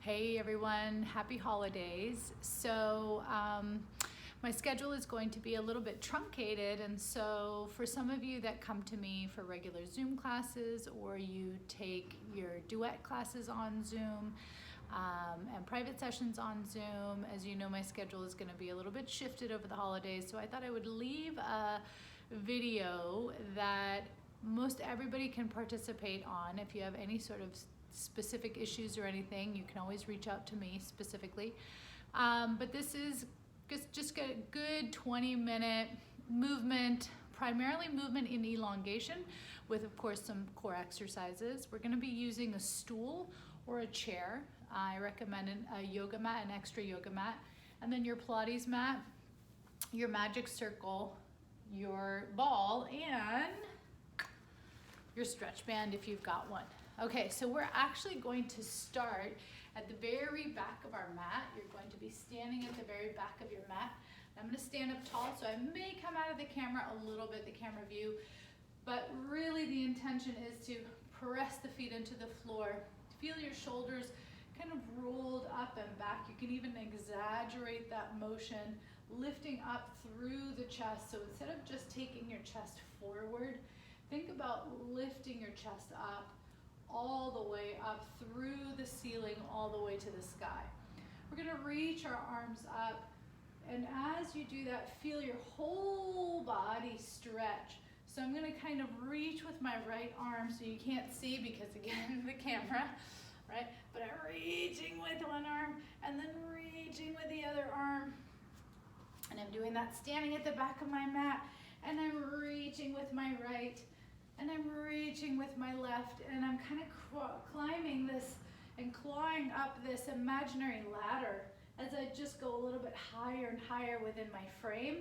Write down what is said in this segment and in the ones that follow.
Hey everyone, happy holidays. My schedule is going to be a little bit truncated, and so for some of you that come to me for regular Zoom classes, or you take your duet classes on Zoom and private sessions on Zoom, as you know, my schedule is going to be a little bit shifted over the holidays, so I thought I would leave a video that most everybody can participate on. If you have any sort of specific issues or anything, you can always reach out to me specifically. But this is just a good 20-minute movement, primarily movement in elongation with, of course, some core exercises. We're going to be using a stool or a chair. I recommend a yoga mat, an extra yoga mat, and then your Pilates mat, your magic circle, your ball, and your stretch band if you've got one. Okay, so we're actually going to start at the very back of our mat. You're going to be standing at the very back of your mat. I'm going to stand up tall, so I may come out of the camera a little bit, the camera view, but really the intention is to press the feet into the floor. Feel your shoulders kind of rolled up and back. You can even exaggerate that motion, lifting up through the chest. So instead of just taking your chest forward, think about lifting your chest up all the way up through the ceiling, all the way to the sky. We're going to reach our arms up, and as you do that, feel your whole body stretch. So I'm going to kind of reach with my right arm, so you can't see because, again, the camera, right? But I'm reaching with one arm and then reaching with the other arm. And I'm doing that standing at the back of my mat, and I'm reaching with my right, and I'm reaching with my left, and I'm kind of climbing this and clawing up this imaginary ladder as I just go a little bit higher and higher within my frame,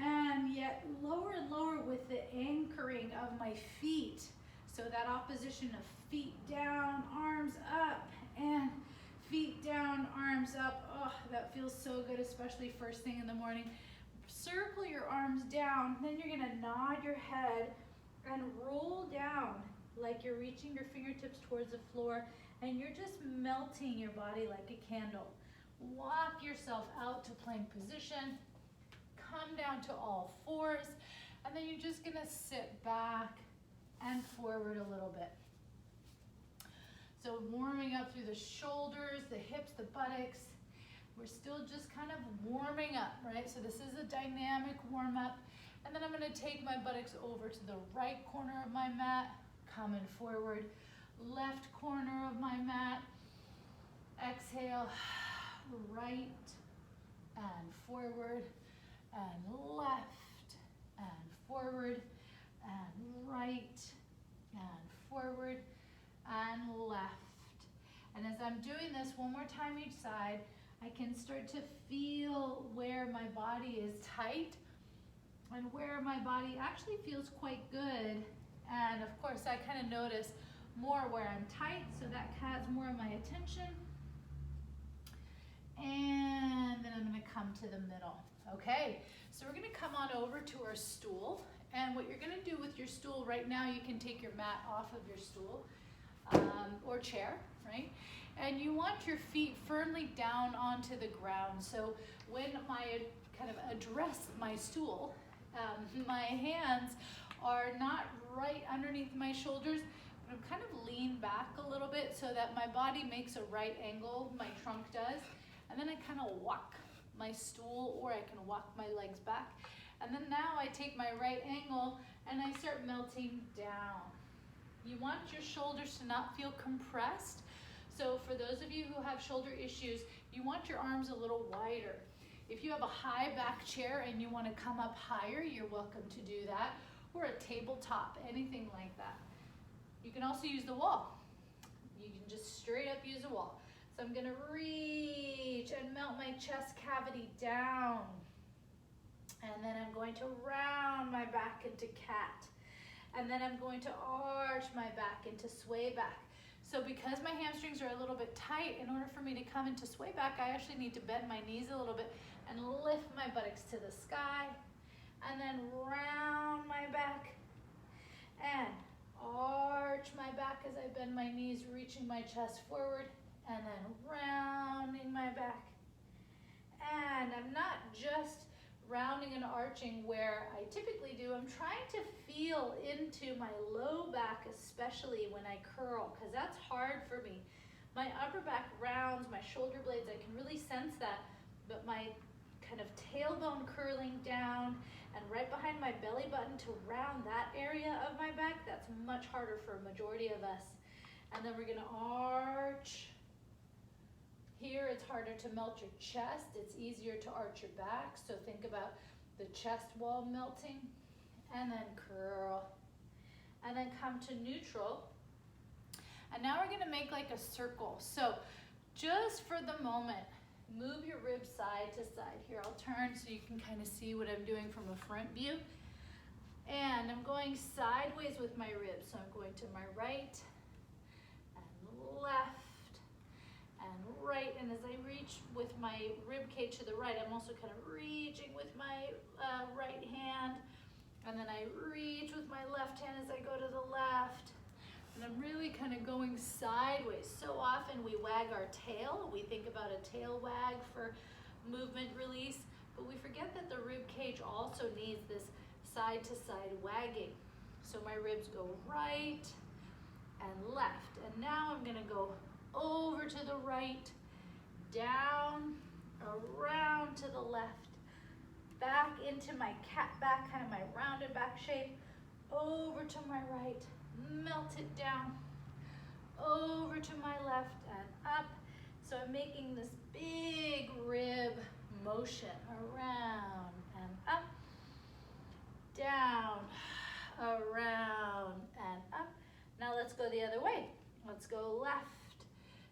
and yet lower and lower with the anchoring of my feet. So that opposition of feet down, arms up, and feet down, arms up. Oh, that feels so good, especially first thing in the morning. Circle your arms down, then you're gonna nod your head and roll down like you're reaching your fingertips towards the floor, and you're just melting your body like a candle. Walk yourself out to plank position, come down to all fours, and then you're just gonna sit back and forward a little bit. So warming up through the shoulders, the hips, the buttocks. We're still just kind of warming up, right? So this is a dynamic warm up. And then I'm going to take my buttocks over to the right corner of my mat, coming forward, left corner of my mat, exhale, right and forward, and left and forward, and right and forward and left. And as I'm doing this one more time each side, I can start to feel where my body is tight and where my body actually feels quite good. And of course, I kind of notice more where I'm tight, so that has more of my attention. And then I'm going to come to the middle. Okay, so we're going to come on over to our stool. And what you're going to do with your stool right now, you can take your mat off of your stool or chair, right? And you want your feet firmly down onto the ground. So when I kind of address my stool, my hands are not right underneath my shoulders, but I'm kind of lean back a little bit so that my body makes a right angle, my trunk does, and then I kind of walk my stool, or I can walk my legs back. And then now I take my right angle and I start melting down. You want your shoulders to not feel compressed. So for those of you who have shoulder issues, you want your arms a little wider. If you have a high back chair and you want to come up higher, you're welcome to do that, or a tabletop, anything like that. You can also use the wall. You can just straight up use a wall. So I'm going to reach and melt my chest cavity down. And then I'm going to round my back into cat. And then I'm going to arch my back into sway back. So because my hamstrings are a little bit tight, in order for me to come into sway back, I actually need to bend my knees a little bit and lift my buttocks to the sky, and then round my back and arch my back as I bend my knees, reaching my chest forward, and then rounding my back. And I'm not just rounding and arching where I typically do. I'm trying to feel into my low back, especially when I curl, because that's hard for me. My upper back rounds, my shoulder blades, I can really sense that, but my kind of tailbone curling down and right behind my belly button to round that area of my back, that's much harder for a majority of us. And then we're gonna arch. Here it's harder to melt your chest, it's easier to arch your back, so think about the chest wall melting, and then curl, and then come to neutral. And now we're gonna make like a circle. So just for the moment, move your ribs side to side. Here, I'll turn so you can kind of see what I'm doing from a front view. And I'm going sideways with my ribs. So I'm going to my right and left and right. And as I reach with my rib cage to the right, I'm also kind of reaching with my right hand. And then I reach with my left hand as I go to the left. And I'm really kind of going sideways. So often we wag our tail. We think about a tail wag for movement release, but we forget that the rib cage also needs this side to side wagging. So my ribs go right and left. And now I'm gonna go over to the right, down, around to the left, back into my cat back, kind of my rounded back shape, over to my right, melt it down, over to my left and up. So I'm making this big rib motion around and up, down, around and up. Now let's go the other way. Let's go left,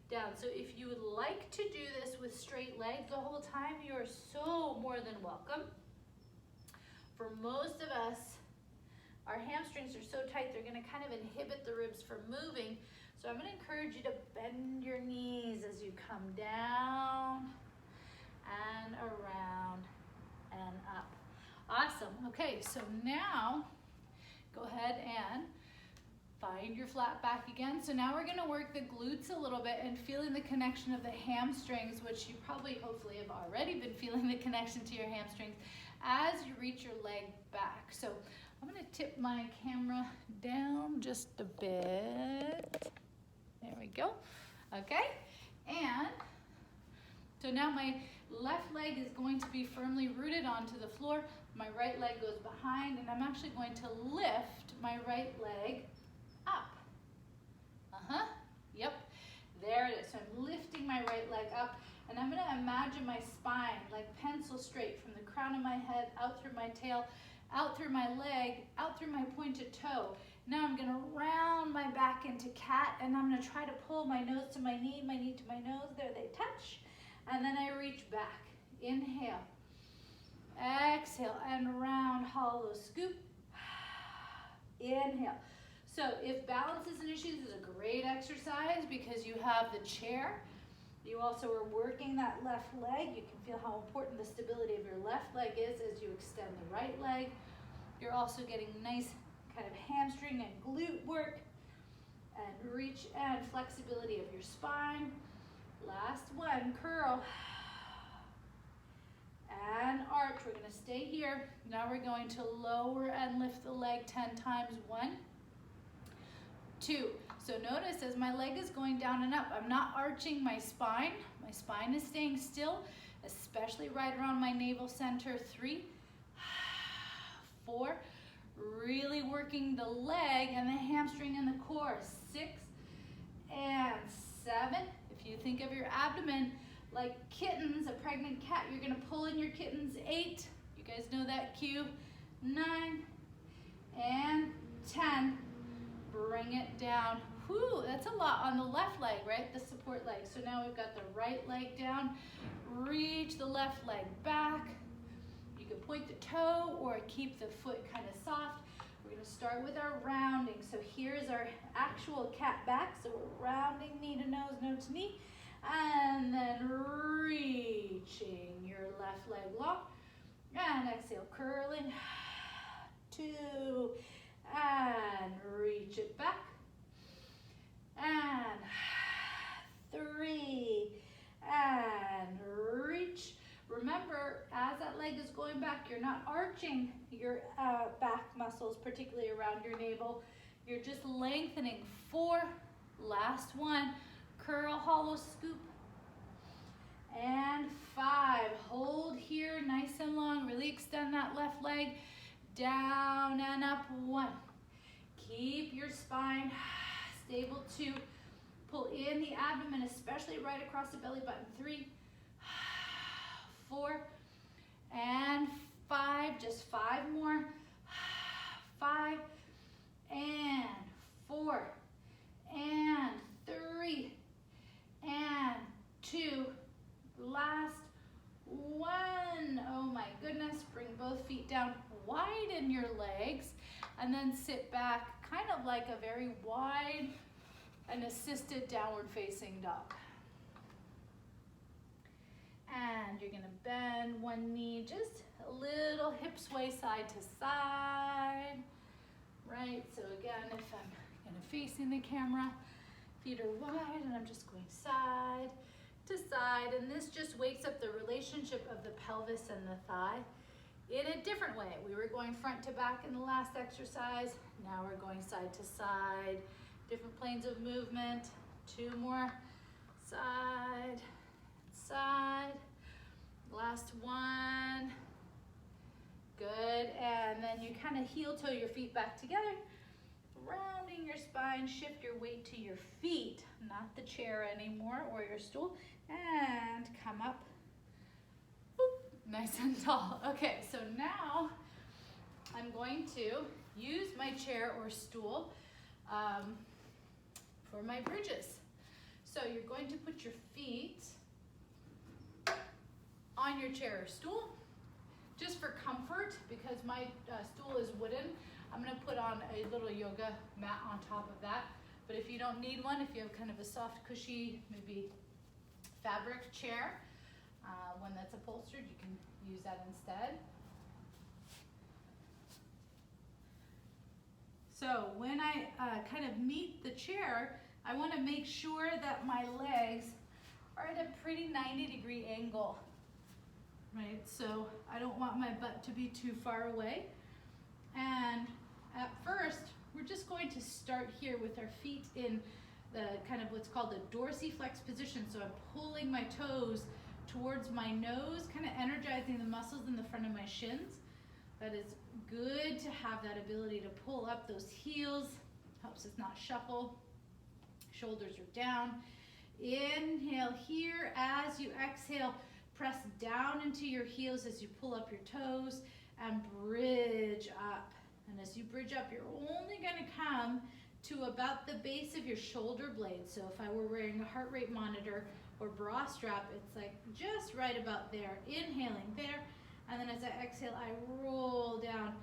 down. So if you would like to do this with straight legs the whole time, you are so more than welcome. For most of us, our hamstrings are so tight, they're gonna kind of inhibit the ribs from moving. So I'm gonna encourage you to bend your knees as you come down and around and up. Awesome. Okay, so now go ahead and find your flat back again. So now we're gonna work the glutes a little bit and feeling the connection of the hamstrings, which you probably, hopefully have already been feeling the connection to your hamstrings as you reach your leg back. So I'm gonna tip my camera down just a bit. There we go. Okay, and so now my left leg is going to be firmly rooted onto the floor. My right leg goes behind, and I'm actually going to lift my right leg up. Yep, there it is. So I'm lifting my right leg up, and I'm gonna imagine my spine like pencil straight from the crown of my head, out through my tail, out through my leg, out through my pointed toe. Now I'm gonna round my back into cat, and I'm gonna try to pull my nose to my knee to my nose. There they touch. And then I reach back. Inhale. Exhale, and round, hollow scoop. Inhale. So if balance is an issue, this is a great exercise because you have the chair. You also are working that left leg. You can feel how important the stability of your left leg is as you extend the right leg. You're also getting nice kind of hamstring and glute work and reach and flexibility of your spine. Last one, curl and arch. We're gonna stay here. Now we're going to lower and lift the leg 10 times. 1, 2. So notice as my leg is going down and up, I'm not arching my spine. My spine is staying still, especially right around my navel center. 3, 4, really working the leg and the hamstring and the core. 6 and 7. If you think of your abdomen like kittens, a pregnant cat, you're gonna pull in your kittens. 8, you guys know that cue. 9 and 10. Bring it down. Whew, that's a lot on the left leg, right? The support leg. So now we've got the right leg down. Reach the left leg back. You can point the toe or keep the foot kind of soft. We're gonna start with our rounding. So here's our actual cat back. So we're rounding knee to nose, nose to knee. And then reaching your left leg long. And exhale, curling. 2, and reach it back. And 3, You're not arching your back muscles, particularly around your navel. You're just lengthening. 4, last one, curl, hollow, scoop. And 5, hold here, nice and long. Really extend that left leg. Down and up, 1. Keep your spine stable. 2, pull in the abdomen, especially right across the belly button. 3, 4, and 5, just 5 more. 5, and 4, and 3, and 2, last 1. Oh my goodness, bring both feet down, widen your legs, and then sit back, kind of like a very wide and assisted downward facing dog. And you're gonna bend one knee, just a little hip sway side to side, right? So again, if I'm kind of facing the camera, feet are wide and I'm just going side to side, and this just wakes up the relationship of the pelvis and the thigh in a different way. We were going front to back in the last exercise, now we're going side to side, different planes of movement. 2 more, side, side, last 1, good, and then you kind of heel toe your feet back together, rounding your spine, shift your weight to your feet, not the chair anymore or your stool, and come up, boop, nice and tall. Okay, so now I'm going to use my chair or stool for my bridges. So you're going to put your feet on your chair or stool, just for comfort, because my stool is wooden. I'm gonna put on a little yoga mat on top of that. But if you don't need one, if you have kind of a soft, cushy, maybe fabric chair, one that's upholstered, you can use that instead. So when I kind of meet the chair, I want to make sure that my legs are at a pretty 90-degree angle, right? So I don't want my butt to be too far away. And at first, we're just going to start here with our feet in the kind of what's called the dorsiflex position. So I'm pulling my toes towards my nose, kind of energizing the muscles in the front of my shins. That is good to have that ability to pull up those heels, helps us not shuffle. Shoulders are down. Inhale here. As you exhale, press down into your heels as you pull up your toes and bridge up. And as you bridge up, you're only going to come to about the base of your shoulder blade. So if I were wearing a heart rate monitor or bra strap, it's like just right about there. Inhaling there. And then as I exhale, I roll down,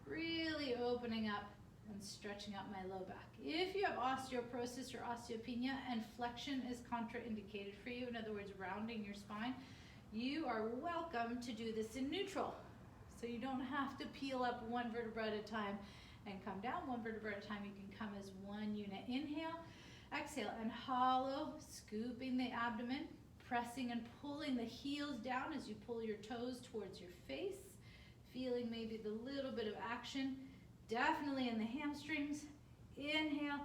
really opening up and stretching out my low back. If you have osteoporosis or osteopenia and flexion is contraindicated for you, in other words, rounding your spine, you are welcome to do this in neutral. So you don't have to peel up one vertebra at a time and come down one vertebra at a time. You can come as one unit. Inhale, exhale, and hollow, scooping the abdomen, pressing and pulling the heels down as you pull your toes towards your face, feeling maybe the little bit of action, definitely in the hamstrings. Inhale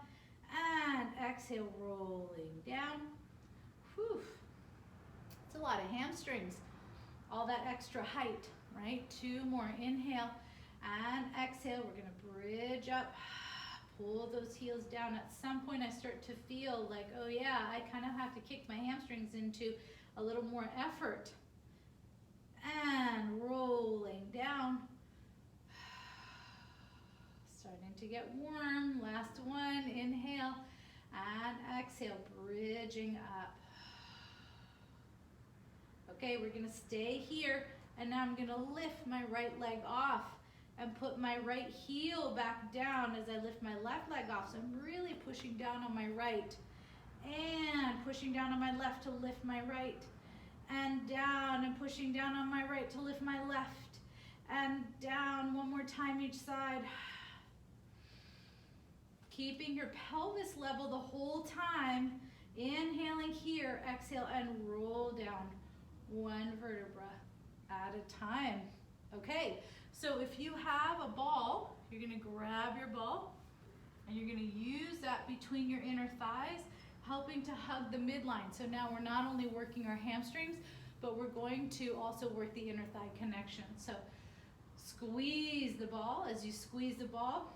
and exhale, rolling down. Whew. It's a lot of hamstrings, all that extra height, right? 2 more. Inhale and exhale. We're going to bridge up, pull those heels down. At some point I start to feel like, oh yeah, I kind of have to kick my hamstrings into a little more effort. And rolling down. Starting to get warm. Last one. Inhale and exhale, bridging up. Okay, we're going to stay here, and now I'm going to lift my right leg off and put my right heel back down as I lift my left leg off. So I'm really pushing down on my right and pushing down on my left to lift my right, and down and pushing down on my right to lift my left, and down one more time each side. Keeping your pelvis level the whole time. Inhaling here, exhale and roll down one vertebra at a time. Okay, so if you have a ball, you're gonna grab your ball and you're gonna use that between your inner thighs, helping to hug the midline. So now we're not only working our hamstrings, but we're going to also work the inner thigh connection. So squeeze the ball. As you squeeze the ball,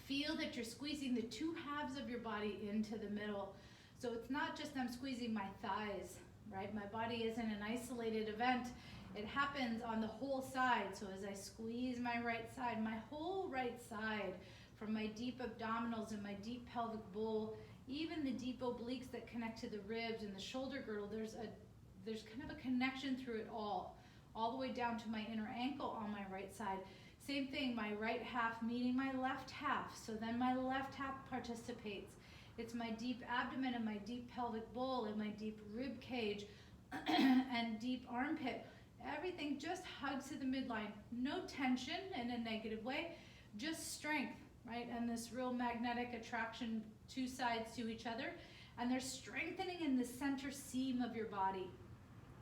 feel that you're squeezing the two halves of your body into the middle. So it's not just I'm squeezing my thighs, right? My body isn't an isolated event. It happens on the whole side. So as I squeeze my right side, my whole right side, from my deep abdominals and my deep pelvic bowl, even the deep obliques that connect to the ribs and the shoulder girdle, there's kind of a connection through it all the way down to my inner ankle on my right side. Same thing, my right half meeting my left half, so then my left half participates. It's my deep abdomen and my deep pelvic bowl and my deep rib cage and deep armpit. Everything just hugs to the midline. No tension in a negative way, just strength, right? And this real magnetic attraction, two sides to each other, and they're strengthening in the center seam of your body.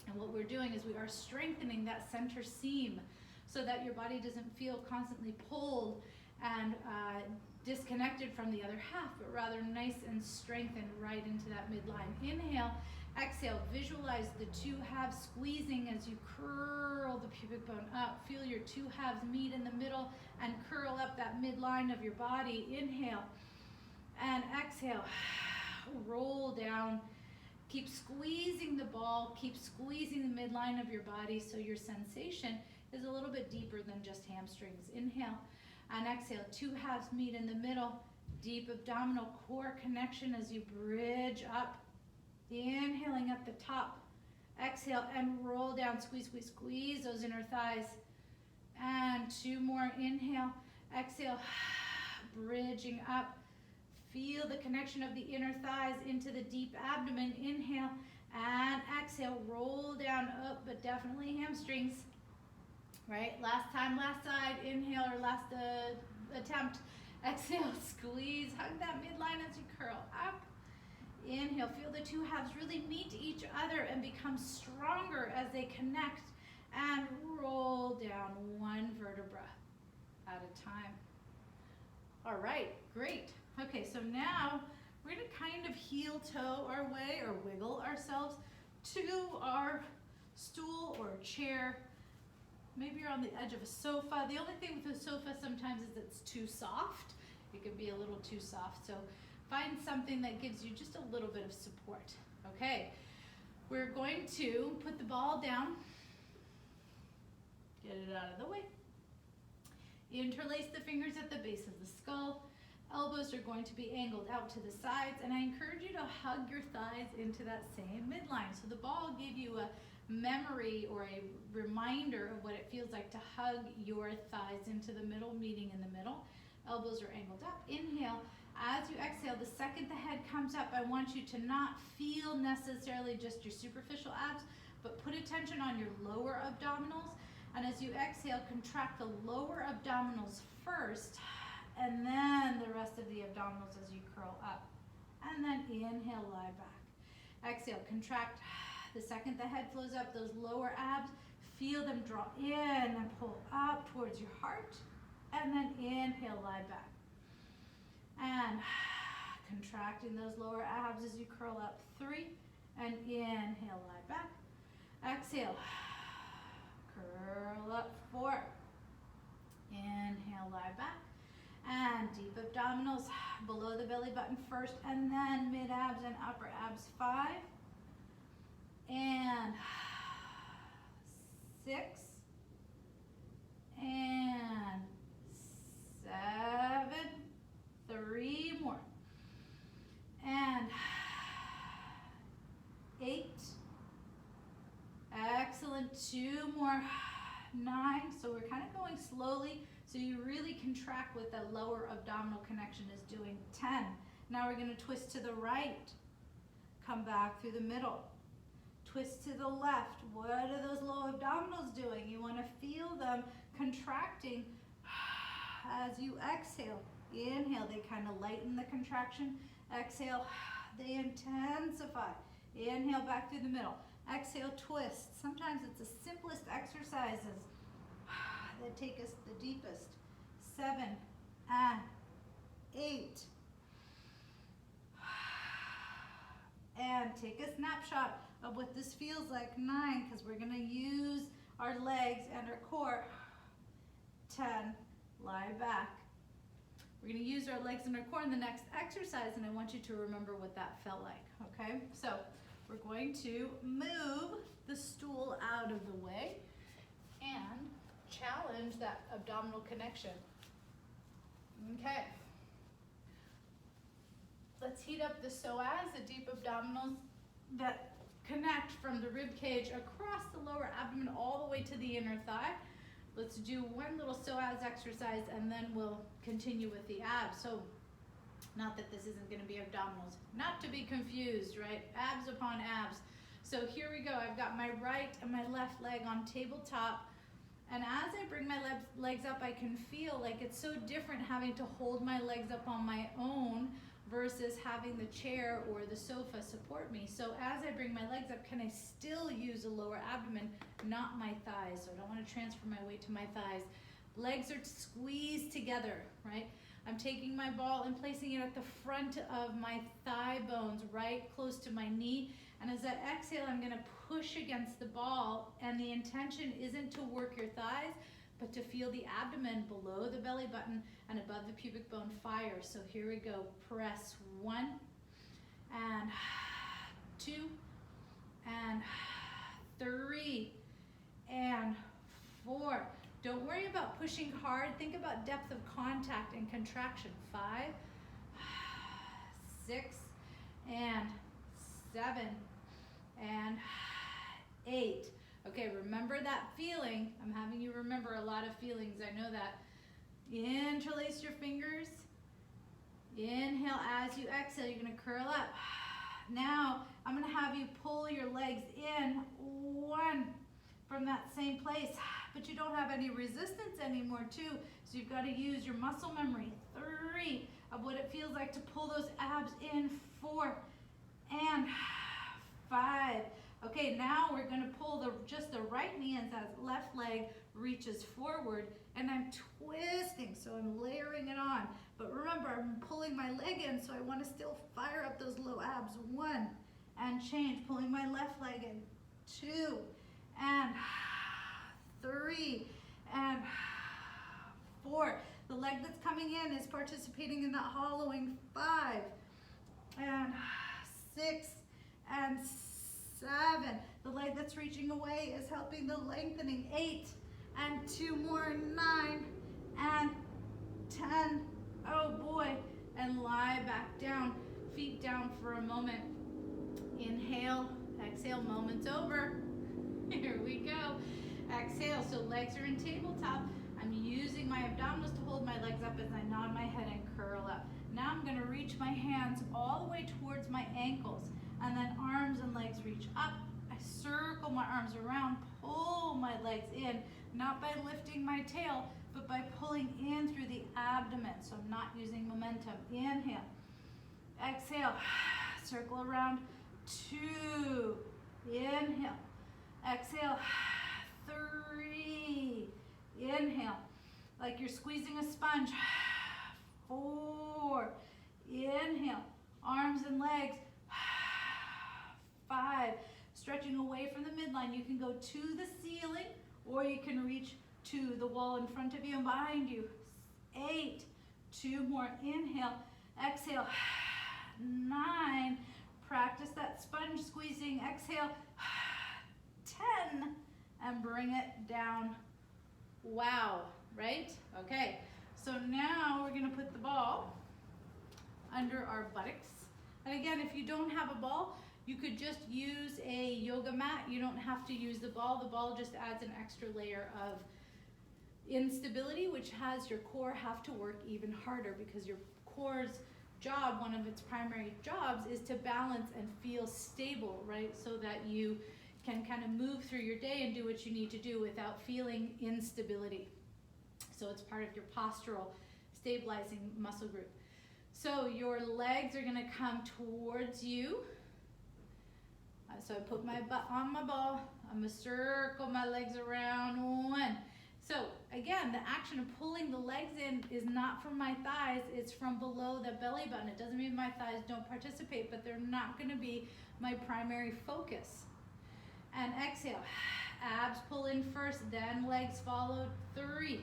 And what we're doing is we are strengthening that center seam so that your body doesn't feel constantly pulled and disconnected from the other half, but rather nice and strengthened right into that midline. Inhale, exhale, visualize the two halves squeezing as you curl the pubic bone up. Feel your two halves meet in the middle and curl up that midline of your body. Inhale and exhale, roll down. Keep squeezing the ball, keep squeezing the midline of your body so your sensation is a little bit deeper than just hamstrings. Inhale and exhale, two halves meet in the middle, deep abdominal core connection as you bridge up. Inhaling at the top, exhale and roll down, squeeze, squeeze, squeeze those inner thighs. And two more, inhale, exhale, bridging up. Feel the connection of the inner thighs into the deep abdomen. Inhale and exhale, roll down, up, but definitely hamstrings, right? Last time, last side, inhale, or last attempt. Exhale, squeeze, hug that midline as you curl up. Inhale, feel the two halves really meet each other and become stronger as they connect, and roll down one vertebra at a time. All right, great. Okay, so now we're gonna kind of heel toe our way or wiggle ourselves to our stool or chair. Maybe you're on the edge of a sofa. The only thing with a sofa sometimes is it's too soft. It can be a little too soft. So find something that gives you just a little bit of support. Okay, we're going to put the ball down. Get it out of the way. Interlace the fingers at the base of the skull. Elbows are going to be angled out to the sides, and I encourage you to hug your thighs into that same midline. So the ball will give you a memory or a reminder of what it feels like to hug your thighs into the middle, meeting in the middle. Elbows are angled up. Inhale. As you exhale, the second the head comes up, I want you to not feel necessarily just your superficial abs, but put attention on your lower abdominals. And as you exhale, contract the lower abdominals first, and then the rest of the abdominals as you curl up. And then inhale, lie back. Exhale, contract. The second the head flows up, those lower abs, feel them draw in and pull up towards your heart. And then inhale, lie back. And contracting those lower abs as you curl up. 3, and inhale, lie back. Exhale, curl up. 4, inhale, lie back. And deep abdominals below the belly button first, and then mid abs and upper abs. 5, and 6, and 7, 3 more, and 8, excellent, 2 more, 9, so we're kind of going slowly, so you really contract what the lower abdominal connection is doing. 10, now we're going to twist to the right, come back through the middle, twist to the left. What are those low abdominals doing? You want to feel them contracting as you exhale. Inhale, they kind of lighten the contraction. Exhale, they intensify. Inhale, back through the middle. Exhale, twist. Sometimes it's the simplest exercises. that take us the deepest. 7 and 8. And take a snapshot of what this feels like. 9, because we're gonna use our legs and our core. 10, lie back. We're gonna use our legs and our core in the next exercise, and I want you to remember what that felt like, okay? So we're going to move the stool out of the way and challenge that abdominal connection. Okay. Let's heat up the psoas, the deep abdominals that connect from the rib cage across the lower abdomen all the way to the inner thigh. Let's do one little psoas exercise and then we'll continue with the abs. So, not that this isn't going to be abdominals, not to be confused, right? Abs upon abs. So here we go. I've got my right and my left leg on tabletop. And as I bring my legs up, I can feel like it's so different having to hold my legs up on my own versus having the chair or the sofa support me. So as I bring my legs up, can I still use the lower abdomen, not my thighs? So I don't want to transfer my weight to my thighs. Legs are squeezed together, right? I'm taking my ball and placing it at the front of my thigh bones, right close to my knee. And as I exhale, I'm gonna push against the ball, and the intention isn't to work your thighs, but to feel the abdomen below the belly button and above the pubic bone fire. So here we go. Press 1 and 2 and 3 and 4. Don't worry about pushing hard. Think about depth of contact and contraction. 5, 6 and 7 and 8. Okay, remember that feeling. I'm having you remember a lot of feelings. I know that. Interlace your fingers. Inhale. As you exhale, you're going to curl up. Now, I'm going to have you pull your legs in. 1 from that same place. But you don't have any resistance anymore, too. So you've got to use your muscle memory. 3 of what it feels like to pull those abs in. 4 and 5. Okay, now we're going to pull just the right knee as that left leg reaches forward, and I'm twisting, so I'm layering it on. But remember, I'm pulling my leg in, so I want to still fire up those low abs. 1 and change, pulling my left leg in. 2 and 3 and 4. The leg that's coming in is participating in that hollowing. 5 and 6 and 7. The leg that's reaching away is helping the lengthening. 8 and 2 more. 9 and 10. Oh boy. And lie back down. Feet down for a moment. Inhale. Exhale. Moment's over. Here we go. Exhale. So legs are in tabletop. I'm using my abdominals to hold my legs up as I nod my head and curl up. Now I'm going to reach my hands all the way towards my ankles. And then arms and legs reach up. I circle my arms around, pull my legs in, not by lifting my tail, but by pulling in through the abdomen. So I'm not using momentum. Inhale. Exhale. Circle around. 2. Inhale. Exhale. 3. Inhale. Like you're squeezing a sponge. 4. Inhale. Arms and legs. 5. Stretching away from the midline. You can go to the ceiling or you can reach to the wall in front of you and behind you. 8. 2 more. Inhale. Exhale. 9. Practice that sponge squeezing. Exhale. 10. And bring it down. Wow. Right? Okay. So now we're going to put the ball under our buttocks. And again, if you don't have a ball, you could just use a yoga mat. You don't have to use the ball. The ball just adds an extra layer of instability, which has your core have to work even harder because your core's job, one of its primary jobs, is to balance and feel stable, right? So that you can kind of move through your day and do what you need to do without feeling instability. So it's part of your postural stabilizing muscle group. So your legs are going to come towards you. So I put my butt on my ball. I'm going to circle my legs around. 1. So again, the action of pulling the legs in is not from my thighs, it's from below the belly button. It doesn't mean my thighs don't participate, but they're not gonna be my primary focus. And exhale, abs pull in first, then legs follow. 3,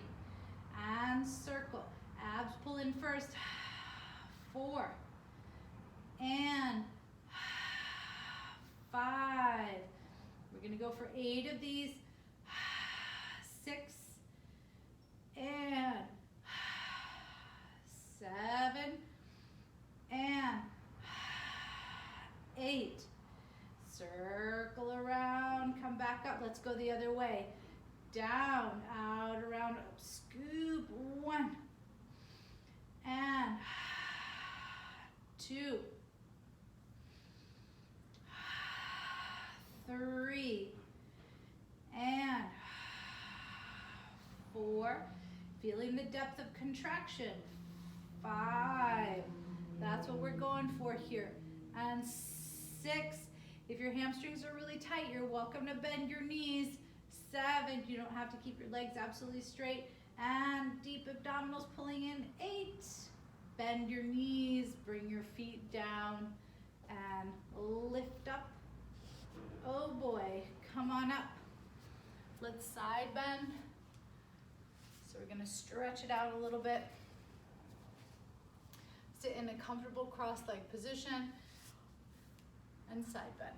and circle. Abs pull in first. 4, and 5. We're gonna go for 8 of these. 6, and 7, and 8. Circle around, come back up. Let's go the other way. Down, out, around, up. Scoop. 1, and 2, 3, and 4. Feeling the depth of contraction. 5. That's what we're going for here. And 6. If your hamstrings are really tight, you're welcome to bend your knees. 7. You don't have to keep your legs absolutely straight. And deep abdominals pulling in. 8. Bend your knees, bring your feet down, and lift up. Oh boy, come on up. Let's side bend. So we're gonna stretch it out a little bit. Sit in a comfortable cross-leg position and side bend,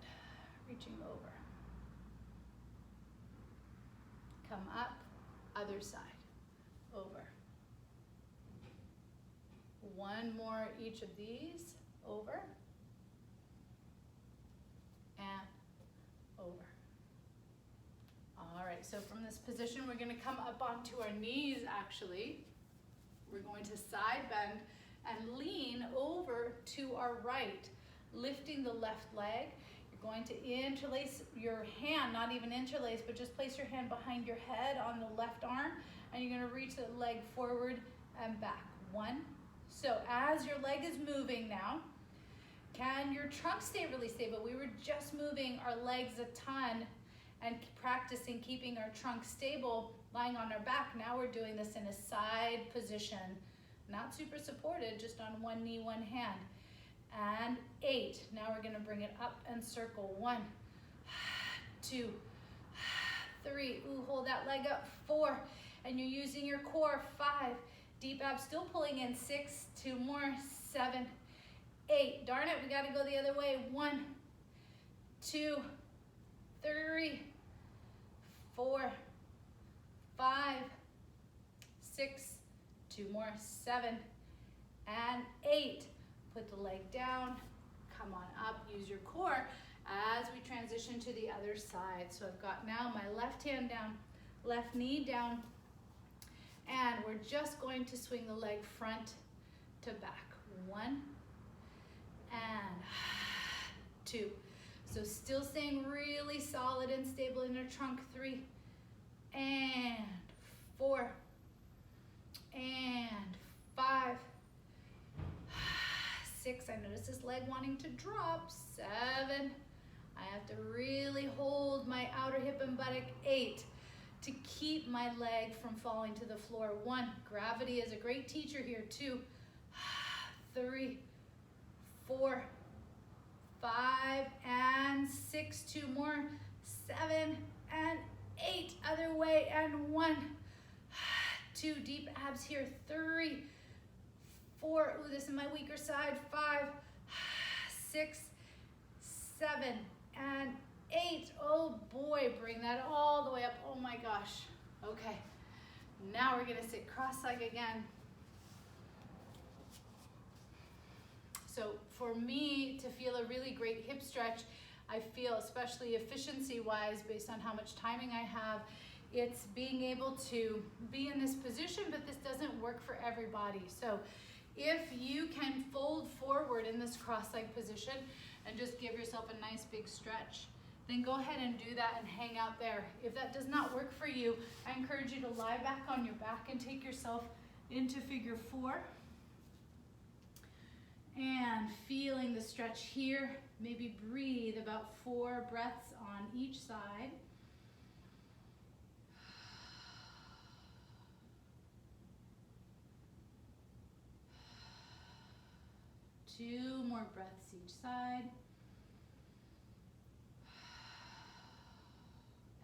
reaching over. Come up, other side, over. 1 more each of these, over, and over. All right, so from this position, we're gonna come up onto our knees, actually. We're going to side bend and lean over to our right, lifting the left leg. You're going to interlace your hand, not even interlace, but just place your hand behind your head on the left arm, and you're gonna reach the leg forward and back. 1. So as your leg is moving now, can your trunk stay really stable? We were just moving our legs a ton and practicing keeping our trunk stable, lying on our back. Now we're doing this in a side position, not super supported, just on 1 knee, 1 hand. And 8, now we're gonna bring it up and circle. 1, 2, 3, ooh, hold that leg up. 4, and you're using your core. 5, deep abs still pulling in. 6, 2 more. 7, 8, darn it, we gotta go the other way. 1, 2, 3, 4, 5, 6, 2 more. 7, and 8. Put the leg down, come on up, use your core as we transition to the other side. So I've got now my left hand down, left knee down, and we're just going to swing the leg front to back. 1, and 2. So still staying really solid and stable in your trunk. 3, and 4, and 5, 6, I notice this leg wanting to drop. 7, I have to really hold my outer hip and buttock. 8, to keep my leg from falling to the floor. 1, gravity is a great teacher here. 2, 3, 4, 5, and 6, 2 more. 7, and 8, other way, and 1, 2, deep abs here. 3, 4, ooh, this is my weaker side. 5, 6, 7, and 8. Oh boy, bring that all the way up. Oh my gosh. Okay, now we're gonna sit cross-legged again. So for me to feel a really great hip stretch, I feel, especially efficiency-wise, based on how much timing I have, it's being able to be in this position, but this doesn't work for everybody. So if you can fold forward in this cross-legged position and just give yourself a nice big stretch, then go ahead and do that and hang out there. If that does not work for you, I encourage you to lie back on your back and take yourself into figure 4. And feeling the stretch here, maybe breathe about 4 breaths on each side. 2 more breaths each side.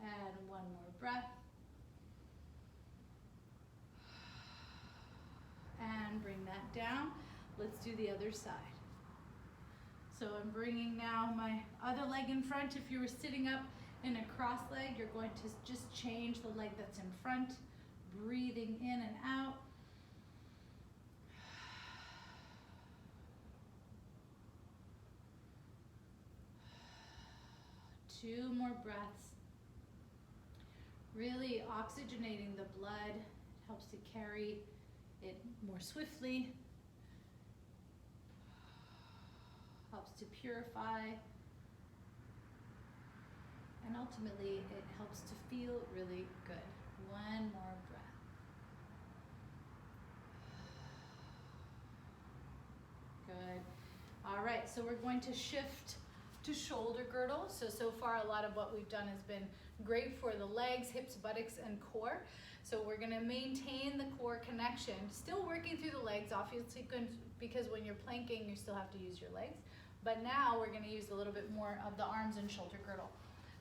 And 1 more breath. And bring that down. Let's do the other side. So I'm bringing now my other leg in front. If you were sitting up in a cross leg, you're going to just change the leg that's in front, breathing in and out. Two more breaths. Really oxygenating the blood. It helps to carry it more swiftly. Helps to purify. And ultimately, it helps to feel really good. 1 more breath. Good. All right, so we're going to shift to shoulder girdle. So far a lot of what we've done has been great for the legs, hips, buttocks, and core. So we're gonna maintain the core connection, still working through the legs, obviously, because when you're planking, you still have to use your legs. But now we're gonna use a little bit more of the arms and shoulder girdle.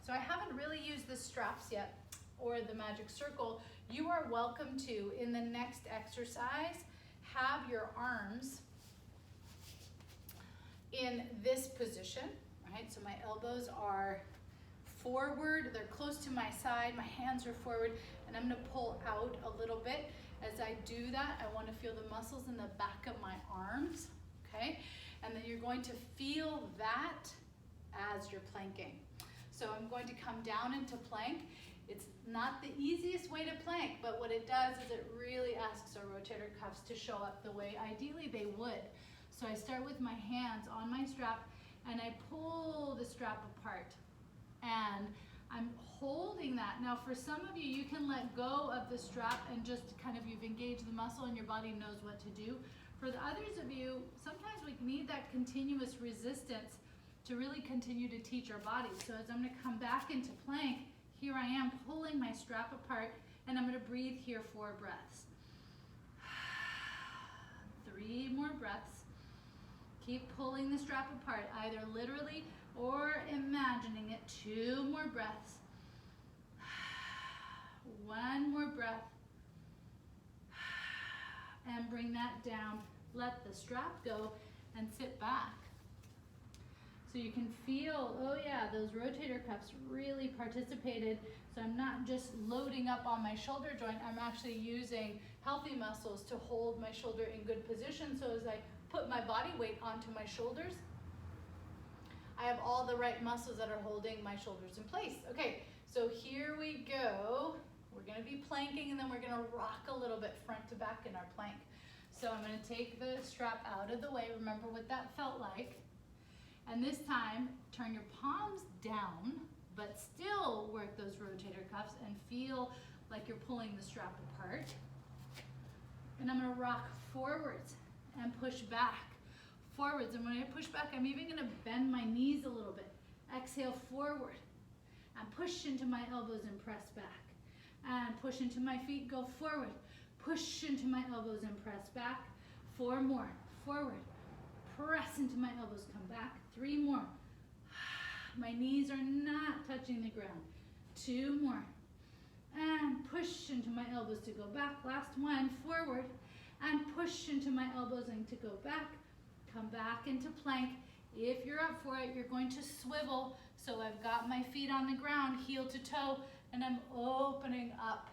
So I haven't really used the straps yet, or the magic circle. You are welcome to, in the next exercise, have your arms in this position. Right, so my elbows are forward, they're close to my side, my hands are forward, and I'm gonna pull out a little bit. As I do that, I wanna feel the muscles in the back of my arms, okay? And then you're going to feel that as you're planking. So I'm going to come down into plank. It's not the easiest way to plank, but what it does is it really asks our rotator cuffs to show up the way ideally they would. So I start with my hands on my strap, and I pull the strap apart, and I'm holding that. Now for some of you, you can let go of the strap and just kind of, you've engaged the muscle and your body knows what to do. For the others of you, sometimes we need that continuous resistance to really continue to teach our bodies. So as I'm gonna come back into plank, here I am pulling my strap apart, and I'm gonna breathe here 4 breaths. 3 more breaths. Keep pulling the strap apart, either literally or imagining it. 2 more breaths. 1 more breath. And bring that down. Let the strap go and sit back. So you can feel, oh yeah, those rotator cuffs really participated. So I'm not just loading up on my shoulder joint, I'm actually using healthy muscles to hold my shoulder in good position. So as I put my body weight onto my shoulders, I have all the right muscles that are holding my shoulders in place. Okay, so here we go. We're gonna be planking, and then we're gonna rock a little bit front to back in our plank. So I'm gonna take the strap out of the way. Remember what that felt like. And this time, turn your palms down, but still work those rotator cuffs and feel like you're pulling the strap apart. And I'm gonna rock forwards and push back, forwards. And when I push back, I'm even gonna bend my knees a little bit. Exhale forward and push into my elbows and press back. And push into my feet, go forward. Push into my elbows and press back. 4 more, forward. Press into my elbows, come back. 3 more. My knees are not touching the ground. 2 more. And push into my elbows to go back. Last one, forward. And push into my elbows and to go back. Come back into plank. If you're up for it, you're going to swivel. So I've got my feet on the ground, heel to toe, and I'm opening up.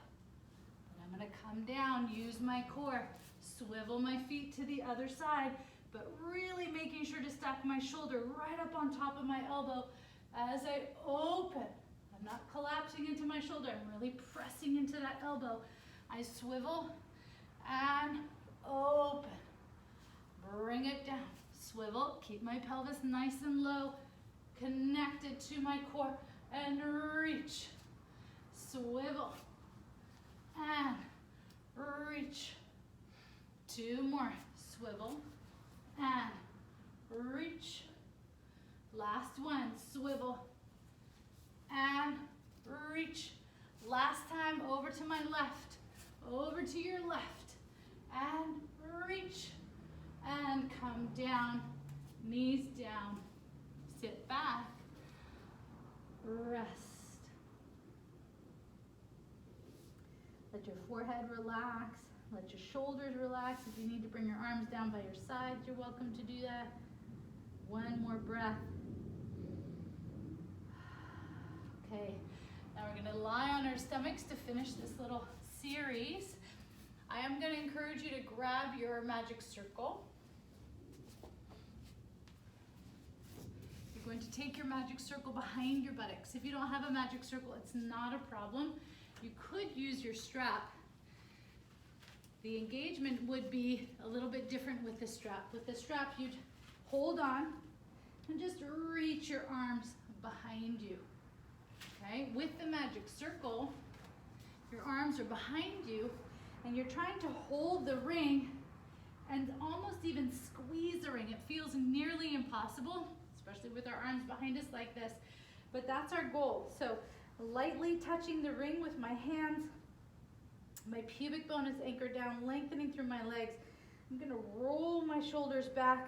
And I'm gonna come down, use my core, swivel my feet to the other side, but really making sure to stack my shoulder right up on top of my elbow as I open. I'm not collapsing into my shoulder, I'm really pressing into that elbow. I swivel and open. Bring it down, swivel, keep my pelvis nice and low, connected to my core, and reach. Swivel and reach. 2 more, swivel and reach. Last one, swivel and reach. Last time, over to my left, over to your left, and reach. And come down Knees down, sit back, rest. Let your forehead relax, let your shoulders relax. If you need to bring your arms down by your sides, you're welcome to do that. One more breath. Okay, now we're gonna lie on our stomachs to finish this little series. I am gonna encourage you to grab your magic circle. You're going to take your magic circle behind your buttocks. If you don't have a magic circle, it's not a problem. You could use your strap. The engagement would be a little bit different with the strap. With the strap, you'd hold on and just reach your arms behind you. Okay? With the magic circle, your arms are behind you and you're trying to hold the ring and almost even squeeze the ring. It feels nearly impossible, especially with our arms behind us like this, but that's our goal. So lightly touching the ring with my hands, my pubic bone is anchored down, lengthening through my legs. I'm gonna roll my shoulders back,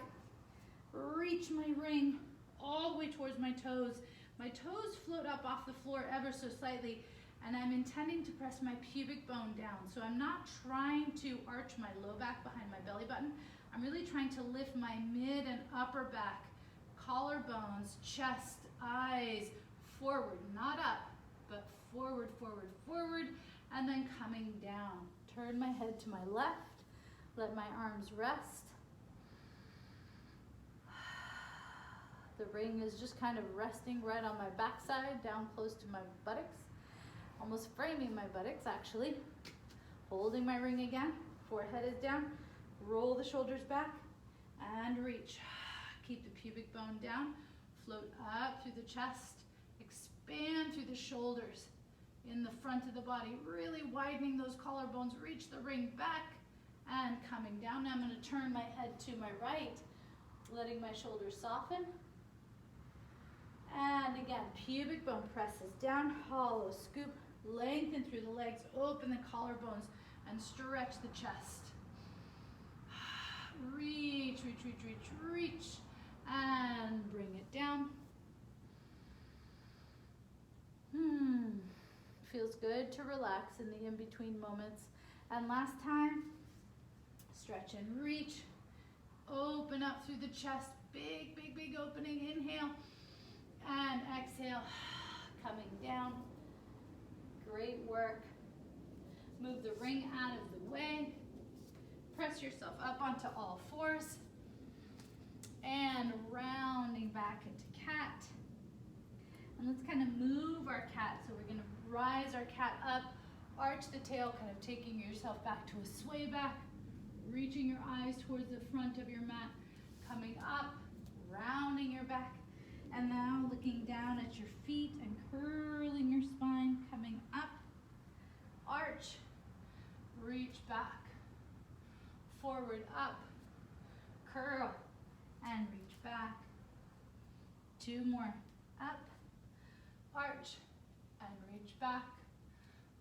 reach my ring all the way towards my toes. My toes float up off the floor ever so slightly, and I'm intending to press my pubic bone down. So I'm not trying to arch my low back behind my belly button. I'm really trying to lift my mid and upper back, collarbones, chest, eyes, forward, not up, but forward, forward, forward, and then coming down. Turn my head to my left, let my arms rest. The ring is just kind of resting right on my backside, down close to my buttocks, almost framing my buttocks actually. Holding my ring again, forehead is down, roll the shoulders back, and reach. Keep the pubic bone down, float up through the chest, expand through the shoulders, in the front of the body, really widening those collarbones, reach the ring back, and coming down. Now I'm gonna turn my head to my right, letting my shoulders soften. And again, pubic bone presses down, hollow scoop, lengthen through the legs, open the collarbones, and stretch the chest. Reach, reach, reach, reach, reach, and bring it down. Feels good to relax in the in-between moments. And last time, stretch and reach, open up through the chest, big, big, big opening, inhale, and exhale, coming down. Great work. Move the ring out of the way. Press yourself up onto all fours. And rounding back into cat. And let's kind of move our cat. So we're gonna rise our cat up, arch the tail, kind of taking yourself back to a sway back, reaching your eyes towards the front of your mat, coming up, rounding your back, and now looking down at your feet and curling your spine, coming up, arch, reach back, forward, up, curl, and reach back. Two more, up, arch, and reach back.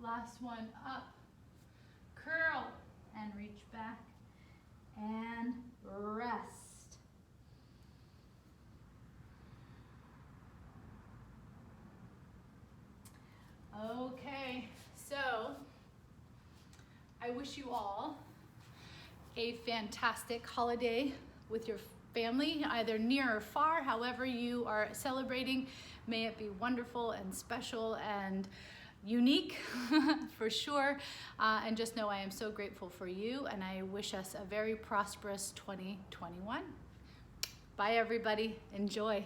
Last one, up, curl, and reach back, and rest. Okay, so I wish you all a fantastic holiday with your family, either near or far, however you are celebrating. May it be wonderful and special and unique for sure. And just know I am so grateful for you, and I wish us a very prosperous 2021. Bye everybody, enjoy.